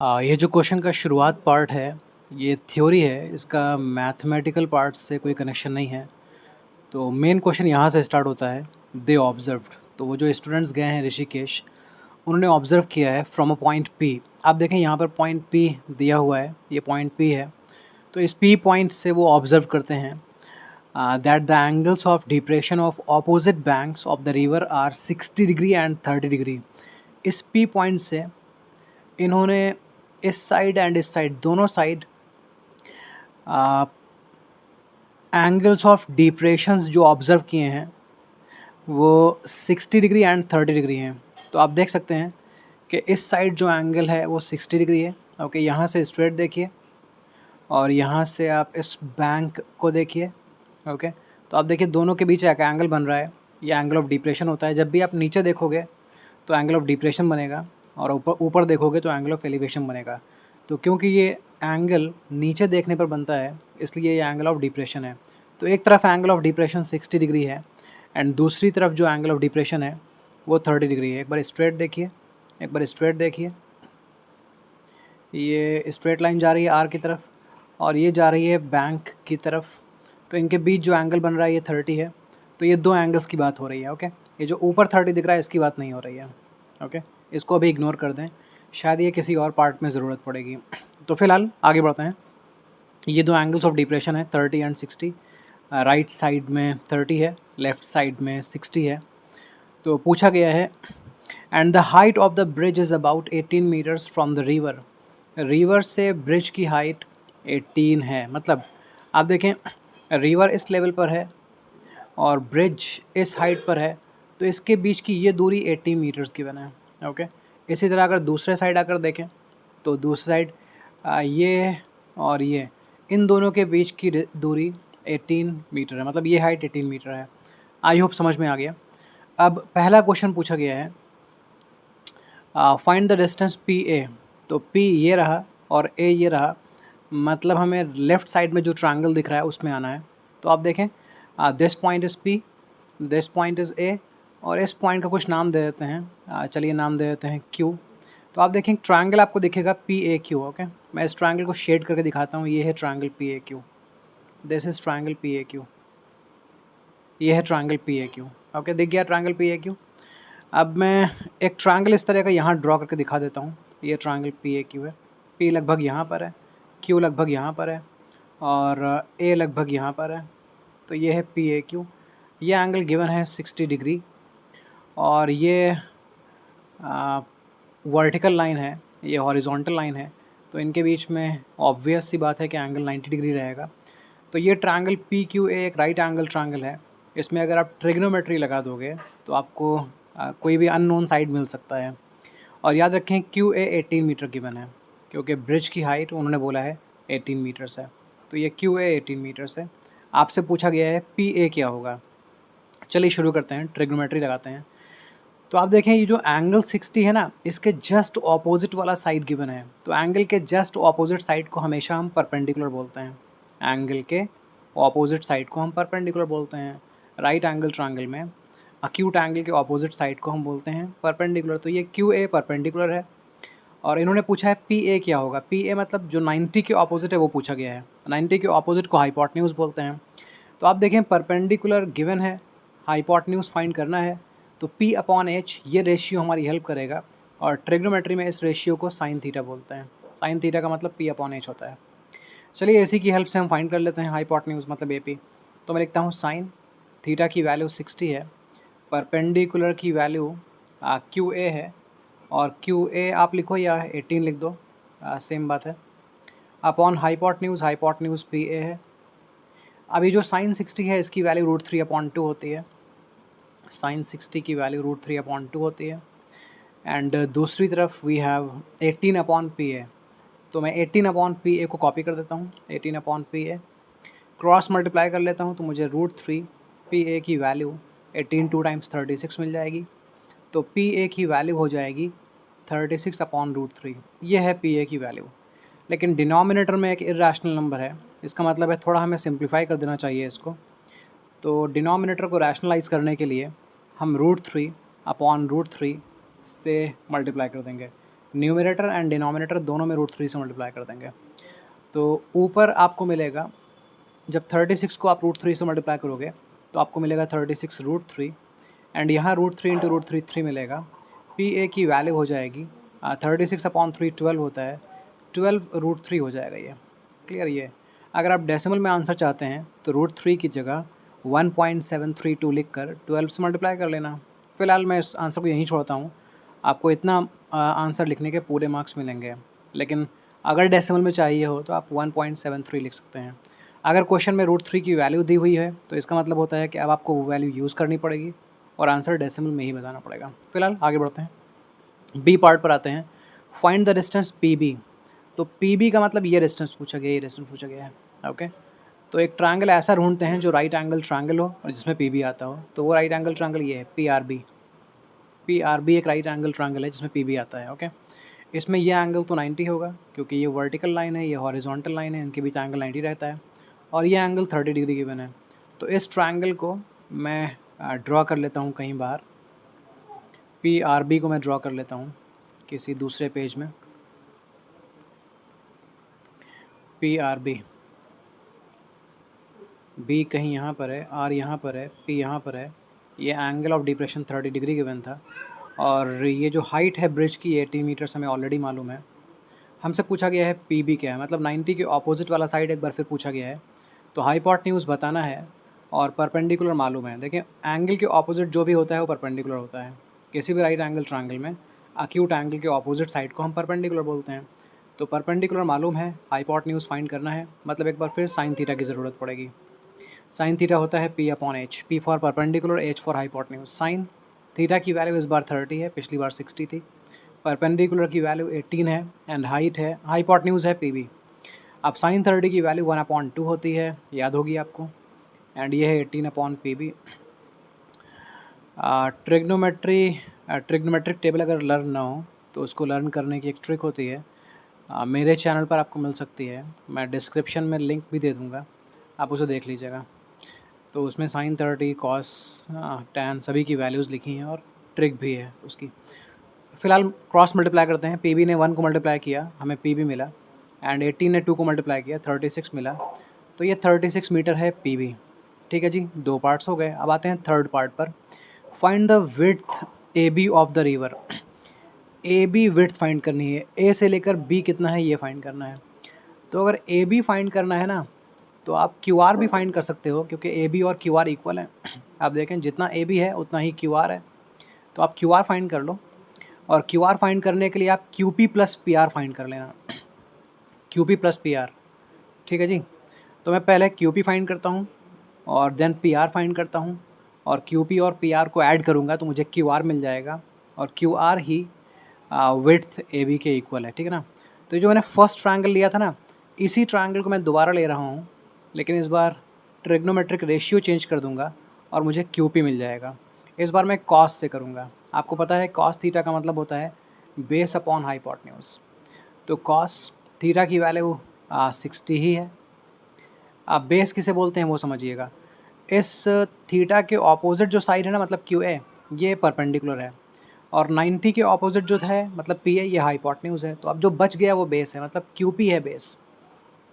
ये जो क्वेश्चन का शुरुआत पार्ट है, ये थ्योरी है, इसका मैथमेटिकल पार्ट से कोई कनेक्शन नहीं है। तो मेन क्वेश्चन यहाँ से स्टार्ट होता है, दे ऑब्ज़र्व्ड। तो वो जो स्टूडेंट्स गए हैं ऋषिकेश, उन्होंने ऑब्ज़र्व किया है फ्रॉम अ पॉइंट पी। आप देखें यहाँ पर पॉइंट पी दिया हुआ है, ये पॉइंट पी है। तो इस पी पॉइंट से वो ऑब्ज़र्व करते हैं that the angles of depression of opposite banks of the river are 60 degree and 30 degree. इस पी पॉइंट से इन्होंने इस साइड एंड इस साइड दोनों साइड एंगल्स ऑफ डिप्रेशंस जो ऑब्ज़र्व किए हैं वो 60 डिग्री एंड 30 डिग्री हैं। तो आप देख सकते हैं कि इस साइड जो एंगल है वो 60 डिग्री है। ओके, यहाँ से स्ट्रेट देखिए और यहाँ से आप इस बैंक को देखिए। ओके, तो आप देखिए दोनों के बीच एक एंगल बन रहा है, ये एंगल ऑफ डिप्रेशन होता है। जब भी आप नीचे देखोगे तो एंगल ऑफ डिप्रेशन बनेगा और ऊपर ऊपर देखोगे तो एंगल ऑफ एलिवेशन बनेगा। तो क्योंकि ये एंगल नीचे देखने पर बनता है, इसलिए ये एंगल ऑफ डिप्रेशन है। तो एक तरफ एंगल ऑफ डिप्रेशन 60 डिग्री है एंड दूसरी तरफ जो एंगल ऑफ डिप्रेशन है वो 30 डिग्री है। एक बार स्ट्रेट देखिए, एक बार स्ट्रेट देखिए, ये स्ट्रेट लाइन जा रही है आर की तरफ और ये जा रही है बैंक की तरफ। तो इनके बीच जो एंगल बन रहा है ये 30 है। तो ये दो एंगल्स की बात हो रही है। ओके, ये जो ऊपर 30 दिख रहा है इसकी बात नहीं हो रही है। ओके, इसको अभी इग्नोर कर दें, शायद ये किसी और पार्ट में ज़रूरत पड़ेगी। तो फिलहाल आगे बढ़ते हैं। ये दो एंगल्स ऑफ डिप्रेशन है 30 एंड 60। राइट साइड में 30 है, लेफ़्ट साइड में 60 है। तो पूछा गया है and the height of the bridge is about 18 metres from the river. River से ब्रिज की हाइट 18 है। मतलब आप देखें, रिवर इस लेवल पर है और ब्रिज इस हाइट पर है, तो इसके बीच की ये दूरी 80 मीटर्स की बना है। ओके, इसी तरह अगर दूसरे साइड आकर देखें तो दूसरी साइड ये और ये, इन दोनों के बीच की दूरी 18 मीटर है। मतलब ये हाइट 18 मीटर है। आई होप समझ में आ गया। अब पहला क्वेश्चन पूछा गया है, find the distance P A. तो पी ये रहा और ए ये रहा, मतलब हमें लेफ़्ट साइड में जो ट्रायंगल दिख रहा है उसमें आना है। तो आप देखें, this point is P, this point is a और इस पॉइंट का कुछ नाम दे देते हैं। चलिए नाम दे देते हैं क्यू। तो आप देखें ट्रायंगल आपको दिखेगा पी ए क्यू। ओके, मैं इस ट्रायंगल को शेड करके दिखाता हूँ। ये है triangle P A Q, this is triangle P A Q, ये है triangle P A Q. Okay, दिख गया ट्रायंगल पी ए क्यू। अब मैं एक ट्रायंगल इस तरह का यहाँ ड्रॉ करके दिखा देता हूँ। ये ट्रायंगल पी ए क्यू है। पी लगभग यहाँ पर है, क्यू लगभग यहाँ पर है और ए लगभग यहाँ पर है। तो ये है पी ए क्यू। ये एंगल गिवन है 60 डिग्री और ये वर्टिकल लाइन है, ये हॉरिजॉन्टल लाइन है। तो इनके बीच में ऑब्वियस सी बात है कि एंगल 90 डिग्री रहेगा। तो ये ट्रायंगल पी क्यू ए एक राइट एंगल ट्रायंगल है। इसमें अगर आप ट्रिग्नोमेट्री लगा दोगे तो आपको कोई भी अननोन साइड मिल सकता है। और याद रखें क्यू ए 18 मीटर गिवन है, क्योंकि ब्रिज की हाइट उन्होंने बोला है 18 मीटर्स है। तो ये क्यू ए 18 मीटर्स है। आपसे पूछा गया है पी ए क्या होगा। चलिए शुरू करते हैं, ट्रिग्नोमेट्री लगाते हैं। तो आप देखें ये जो एंगल 60 है ना, इसके जस्ट ऑपोजिट वाला साइड गिवन है। तो एंगल के जस्ट ऑपोजिट साइड को हमेशा हम परपेंडिकुलर बोलते हैं। एंगल के ऑपोजिट साइड को हम परपेंडिकुलर बोलते हैं। राइट एंगल ट्रायंगल में अक्यूट एंगल के ऑपोजिट साइड को हम बोलते हैं परपेंडिकुलर। तो ये क्यू ए परपेंडिकुलर है और इन्होंने पूछा है पी ए क्या होगा। पी ए मतलब जो 90 के ऑपोजिट है वो पूछा गया है। 90 के ऑपोजिट को हाइपोटेन्यूज बोलते हैं। तो आप देखें परपेंडिकुलर गिवन है, हाइपोटेन्यूज फाइंड करना है, तो P अपॉन एच ये रेशियो हमारी हेल्प करेगा। और ट्रिग्नोमेट्री में इस रेशियो को साइन थीटा बोलते हैं। साइन थीटा का मतलब P अपॉन एच होता है। चलिए इसी की हेल्प से हम फाइंड कर लेते हैं हाइपोटेन्यूज मतलब AP। तो मैं लिखता हूँ साइन थीटा की वैल्यू 60 है, परपेंडिकुलर की वैल्यू क्यू ए है और क्यू ए आप लिखो या 18 लिख दो, सेम बात है, अपॉन हाइपोटेन्यूज पी ए है। अभी जो साइन 60 है इसकी वैल्यू √3/2 होती है। साइन 60 की वैल्यू √3/2 होती है। एंड दूसरी तरफ वी हैव 18/PA। तो मैं 18/PA को कॉपी कर देता हूँ, 18/PA क्रॉस मल्टीप्लाई कर लेता हूँ तो मुझे √3 PA की वैल्यू 18 2 टाइम्स 36 मिल जाएगी। तो PA की वैल्यू हो जाएगी 36/√3। ये है PA की वैल्यू। लेकिन डिनोमिनेटर में एक इरेशनल नंबर है, इसका मतलब है थोड़ा हमें सिंप्लीफाई कर देना चाहिए इसको। तो डिनोमिनेटर को रैशनलाइज़ करने के लिए हम √3/√3 से मल्टीप्लाई कर देंगे। न्यूमरेटर एंड डिनोमिनेटर दोनों में √3 से मल्टीप्लाई कर देंगे। तो ऊपर आपको मिलेगा, जब 36 को आप √3 से मल्टीप्लाई करोगे तो आपको मिलेगा 36 √3 एंड यहाँ √3 इंटू √3 3 मिलेगा। पी ए की वैल्यू हो जाएगी 36/3 12 होता है, 12 √3 हो जाएगा ये। क्लियर? ये अगर आप डेसिमल में आंसर चाहते हैं तो √3 की जगह 1.732 लिख कर 12 से मल्टीप्लाई कर लेना। फ़िलहाल मैं इस आंसर को यहीं छोड़ता हूँ। आपको इतना आंसर लिखने के पूरे मार्क्स मिलेंगे, लेकिन अगर डेसिमल में चाहिए हो तो आप 1.73 लिख सकते हैं। अगर क्वेश्चन में √3 की वैल्यू दी हुई है तो इसका मतलब होता है कि अब आपको वो वैल्यू यूज़ करनी पड़ेगी और आंसर डेसिमल में ही बताना पड़ेगा। फ़िलहाल आगे बढ़ते हैं, बी पार्ट पर आते हैं। Find the distance P B. तो पी बी का मतलब ये डिस्टेंस पूछा गया, ये डिस्टेंस पूछा गया है। ओके, तो एक ट्रायंगल ऐसा ढूंढते हैं जो राइट एंगल ट्रायंगल हो और जिसमें पी बी आता हो। तो वो राइट एंगल ट्रायंगल ये है P R B. P R B एक राइट एंगल ट्रायंगल है जिसमें पी बी आता है। ओके, इसमें ये एंगल तो 90 होगा क्योंकि ये वर्टिकल लाइन है, ये हॉरिजॉन्टल लाइन है, इनके बीच एंगल 90 रहता है और ये एंगल 30 डिग्री गिवन है। तो इस ट्रायंगल को मैं ड्रॉ कर लेता हूँ कहीं बाहर। पी आर बी को मैं ड्रॉ कर लेता हूँ किसी दूसरे पेज में। पी आर बी, बी कहीं यहाँ पर है, आर यहाँ पर है, पी यहाँ पर है। ये angle of depression 30 degree given था और ये जो हाइट है ब्रिज की 18 मीटर्स हमें ऑलरेडी मालूम है। हमसे पूछा गया है पी बी क्या है, मतलब 90 के ऑपोजिट वाला साइड एक बार फिर पूछा गया है। तो हाइपोटेन्यूज बताना है और परपेंडिकुलर मालूम है। देखिए, एंगल के ऑपोजिट जो भी होता है वो परपेंडिकुलर होता है। किसी भी राइट एंगल ट्रायंगल में अक्यूट एंगल के ऑपोजिट साइड को हम परपेंडिकुलर बोलते हैं। तो परपेंडिकुलर मालूम है, हाइपोटेन्यूज फाइंड करना है, मतलब एक बार फिर साइन थीटा की ज़रूरत पड़ेगी। साइन थीटा होता है P/H, P for perpendicular, H for hypotenuse. Sine theta की वैल्यू इस बार 30 है, पिछली बार 60 थी। परपेंडिकुलर की वैल्यू 18 है एंड हाइट है, हाइपोटेन्यूज है PB। अब साइन 30 की वैल्यू 1/2 होती है, याद होगी आपको, एंड ये है 18/PB। ट्रिग्नोमेट्रिक टेबल अगर लर्न ना हो तो उसको लर्न करने की एक ट्रिक होती है, मेरे चैनल पर आपको मिल सकती है। मैं डिस्क्रिप्शन में लिंक भी दे दूँगा, आप उसे देख लीजिएगा। तो उसमें साइन 30, कॉस, टैन सभी की वैल्यूज़ लिखी हैं और ट्रिक भी है उसकी। फ़िलहाल क्रॉस मल्टीप्लाई करते हैं। PB ने 1 को मल्टीप्लाई किया, हमें PB मिला, एंड 18 ने 2 को मल्टीप्लाई किया, 36 मिला। तो ये 36 मीटर है PB। ठीक है जी, 2 पार्ट्स हो गए। अब आते हैं थर्ड पार्ट पर। Find the width AB of the river. AB width find करनी है, A से लेकर B कितना है ये फाइंड करना है। तो अगर AB फाइंड करना है ना, तो आप QR भी फाइंड कर सकते हो क्योंकि AB और QR इक्वल हैं। आप देखें, जितना AB है उतना ही QR है, तो आप QR फाइंड कर लो। और QR फाइंड करने के लिए आप QP प्लस PR फाइंड कर लेना। QP प्लस PR, ठीक है जी। तो मैं पहले QP फाइंड करता हूँ और देन PR फाइंड करता हूँ और QP और PR को ऐड करूँगा तो मुझे QR मिल जाएगा और QR ही विड्थ AB के इक्वल है, ठीक है ना। तो जो मैंने फर्स्ट ट्रायंगल लिया था ना, इसी ट्रायंगल को मैं दोबारा ले रहा हूँ, लेकिन इस बार ट्रिग्नोमेट्रिक रेशियो चेंज कर दूँगा और मुझे QP मिल जाएगा। इस बार मैं कॉस से करूँगा। आपको पता है कॉस थीटा का मतलब होता है बेस अपॉन हाइपोटेन्यूज। तो कॉस थीटा की वैल्यू 60 ही है। आप बेस किसे बोलते हैं वो समझिएगा। इस थीटा के ऑपोजिट जो साइड है ना, मतलब QA, ये परपेंडिकुलर है और 90 के ऑपोजिट जो है मतलब PA, ये हाइपोटेन्यूज है। तो अब जो बच गया वो बेस है, मतलब QP है बेस,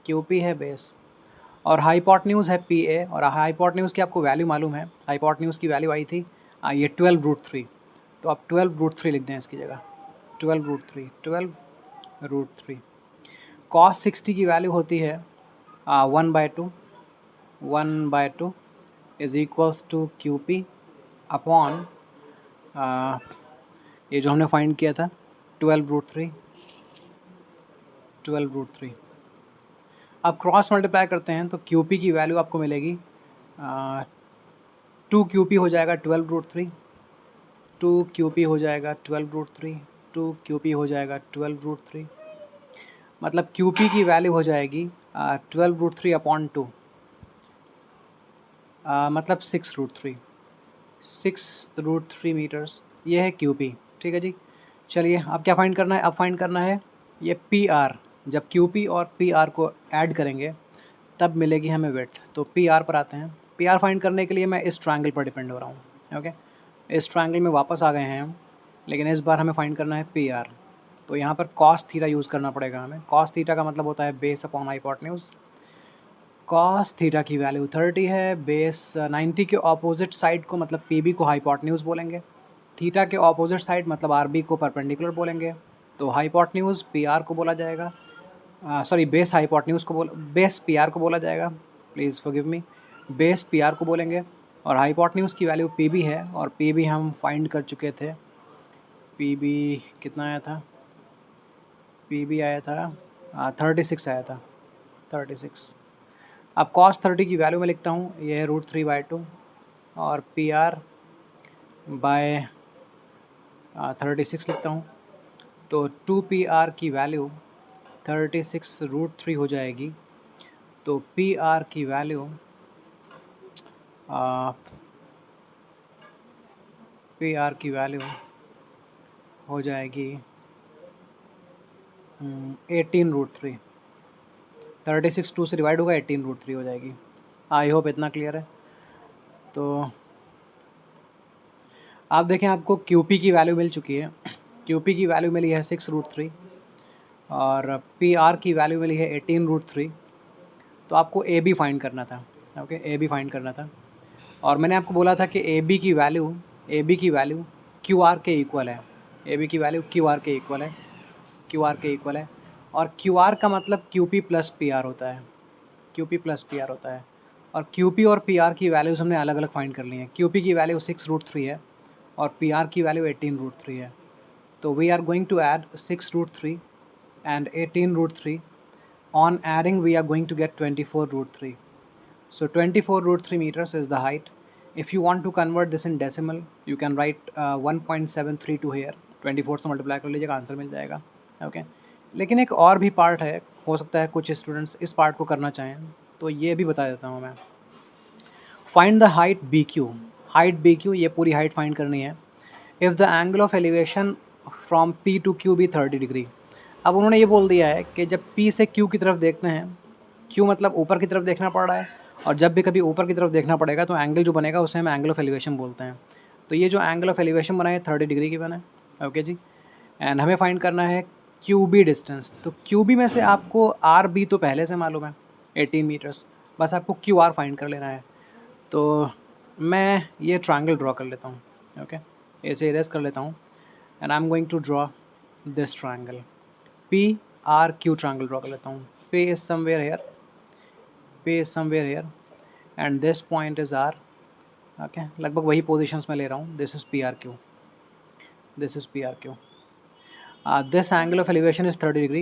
QP है बेस और हाइपोटेन्यूज है PA। और हाइपोटेन्यूज की आपको वैल्यू मालूम है, हाइपोटेन्यूज की वैल्यू आई थी ये 12√3। तो आप 12√3 लिख दें इसकी जगह, 12√3, 12√3। कॉस 60 की वैल्यू होती है 1/2, 1/2 is equals to QP upon ये जो हमने फाइंड किया था 12√3, 12√3। अब क्रॉस मल्टीप्लाई करते हैं तो QP की वैल्यू आपको मिलेगी 2QP हो जाएगा 12√3, 2QP हो जाएगा 12√3, 2QP हो जाएगा 12√3। मतलब QP की वैल्यू हो जाएगी 12√3 अपॉन 2, मतलब 6√3, 6√3 मीटर्स। ये है QP, ठीक है जी। चलिए अब क्या फाइंड करना है, अब फाइंड करना है ये PR। जब QP और PR को ऐड करेंगे तब मिलेगी हमें विड्थ। तो PR पर आते हैं। PR फाइंड करने के लिए मैं इस ट्रायंगल पर डिपेंड हो रहा हूँ। ओके, इस ट्रायंगल में वापस आ गए हैं हम, लेकिन इस बार हमें फाइंड करना है PR। तो यहाँ पर कॉस थीटा यूज़ करना पड़ेगा हमें। कॉस थीटा का मतलब होता है base upon hypotenuse. Cos theta की वैल्यू 30 है, बेस 90 के ऑपोजिट साइड को मतलब पी बी को हाइपोटेन्यूज बोलेंगे, थीटा के ऑपोजिट साइड मतलब आर बी को परपेंडिकुलर बोलेंगे। तो हाइपोटेन्यूज पी आर को बोला जाएगा, सॉरी बेस हाइपोटेन्यूज को बेस पी आर को बोला जाएगा, please forgive me, base P R को बोलेंगे। और हाइपोटेन्यूज की वैल्यू पी बी है, और पी बी हम फाइंड कर चुके थे। पी बी कितना आया था? पी बी आया था 36 आया था, 36। अब cos 30 की वैल्यू में लिखता हूँ, ये है √3/2 और पी आर बाय 36 लिखता हूँ। तो 2PR की वैल्यू 36√3 हो जाएगी। तो PR की वैल्यू PR की वैल्यू हो जाएगी 18√3। 36 2 से डिवाइड होगा, 18√3 हो जाएगी। आई होप इतना क्लियर है। तो आप देखें, आपको QP की वैल्यू मिल चुकी है। QP की वैल्यू मिली है 6√3 और PR की वैल्यू मिली है 18√3। तो आपको AB फाइंड करना था। ओके, AB फाइंड करना था। और मैंने आपको बोला था कि AB की वैल्यू QR के इक्वल है। AB की वैल्यू QR के इक्वल है, QR के इक्वल है। और QR का मतलब QP प्लस PR होता है, QP प्लस PR होता है। और QP और PR की वैल्यूज़ हमने अलग अलग फाइंड कर ली हैं। QP की वैल्यू 6√3 है और PR की वैल्यू 18√3 है। तो we are going to add 6√3 and 18√3. On adding, we are going to get 24√3. So 24√3 meters is the height. If you want to convert this in decimal, you can write 1.732 here. 24 से multiply कर लीजिएगा, answer मिल जाएगा। Okay, लेकिन एक और भी part है, हो सकता है कुछ स्टूडेंट्स इस पार्ट को करना चाहें, तो ये भी बता देता हूँ मैं। Find the height B Q. Height B Q, ये पूरी हाइट फाइंड करनी है। If the angle of elevation from P to Q भी 30 डिग्री। अब उन्होंने ये बोल दिया है कि जब P से Q की तरफ देखते हैं, Q मतलब ऊपर की तरफ देखना पड़ रहा है, और जब भी कभी ऊपर की तरफ देखना पड़ेगा तो एंगल जो बनेगा उसे हम एंगल ऑफ एलिवेशन बोलते हैं। तो ये जो एंगल ऑफ एलिवेशन बना है 30 डिग्री की बना है। ओके जी, एंड हमें फाइंड करना है QB डिस्टेंस। तो QB में से आपको RB तो पहले से मालूम है 18 मीटर्स, बस आपको QR फाइंड कर लेना है। तो मैं ये ट्रायंगल ड्रॉ कर लेता हूँ। ओके, ऐसे इरेज कर लेता हूँ and I am going to draw this triangle. PRQ triangle draw कर लेता हूँ। P is somewhere here, P is somewhere here and this point is R. Okay, लगभग वही पोजीशंस में ले रहा हूँ। This is PRQ, this is PRQ। This angle of elevation is 30 degree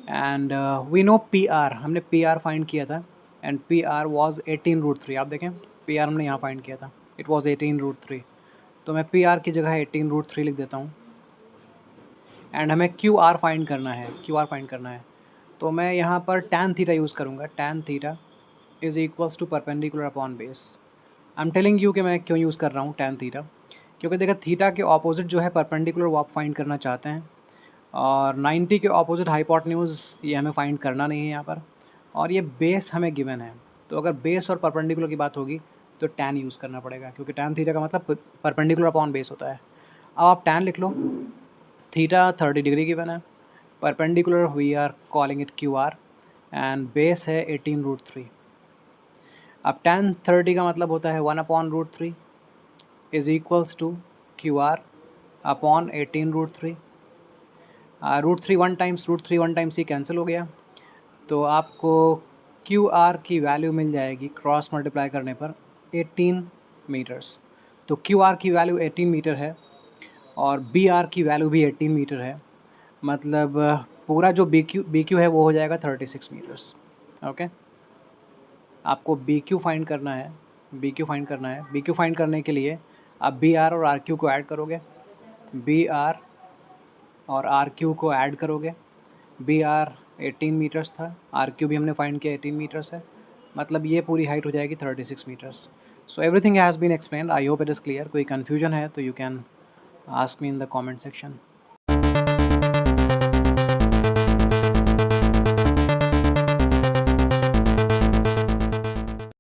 and we know PR, हमने PR find किया था and PR was 18√3। आप देखें, PR हमने यहाँ फाइंड किया था, इट वॉज 18√3। तो मैं PR की जगह 18√3 लिख देता हूँ एंड हमें QR फाइंड करना है, QR फाइंड करना है। तो मैं यहाँ पर tan थीटा यूज़ करूँगा। tan theta is equals to perpendicular upon base. I am telling you कि मैं क्यों यूज़ कर रहा हूँ tan थीटा, क्योंकि देखा थीटा के ऑपोजिट जो है परपेंडिकुलर वो आप फाइंड करना चाहते हैं, और 90 के ऑपोजिट हाइपोटेन्यूज ये हमें फाइंड करना नहीं है यहाँ पर, और ये बेस हमें गिवन है। तो अगर बेस और परपेंडिकुलर की बात होगी तो tan यूज़ करना पड़ेगा, क्योंकि tan थीटा का मतलब परपेंडिकुलर अपॉन बेस होता है। अब आप tan लिख लो। थीटा 30 डिग्री गिवन है, perpendicular we are calling it QR and base है 18√3। अब tan 30 का मतलब होता है 1/√3 is equals to QR upon 18√3। √3 one times ये कैंसिल हो गया, तो आपको QR की वैल्यू मिल जाएगी क्रॉस मल्टीप्लाई करने पर 18 मीटर्स। तो QR की वैल्यू 18 मीटर है और BR की वैल्यू भी 18 मीटर है, मतलब पूरा जो BQ है वो हो जाएगा 36 मीटर्स। ओके, आपको BQ फाइंड करना है, BQ फाइंड करना है। BQ फाइंड करने के लिए आप BR और RQ को ऐड करोगे, BR और RQ को ऐड करोगे। BR 18 मीटर्स था, RQ भी हमने फाइंड किया 18 मीटर्स है, मतलब ये पूरी हाइट हो जाएगी 36 metres. So everything has been explained, I hope it is clear. कोई कन्फ्यूजन है तो you can ask me in the comment section.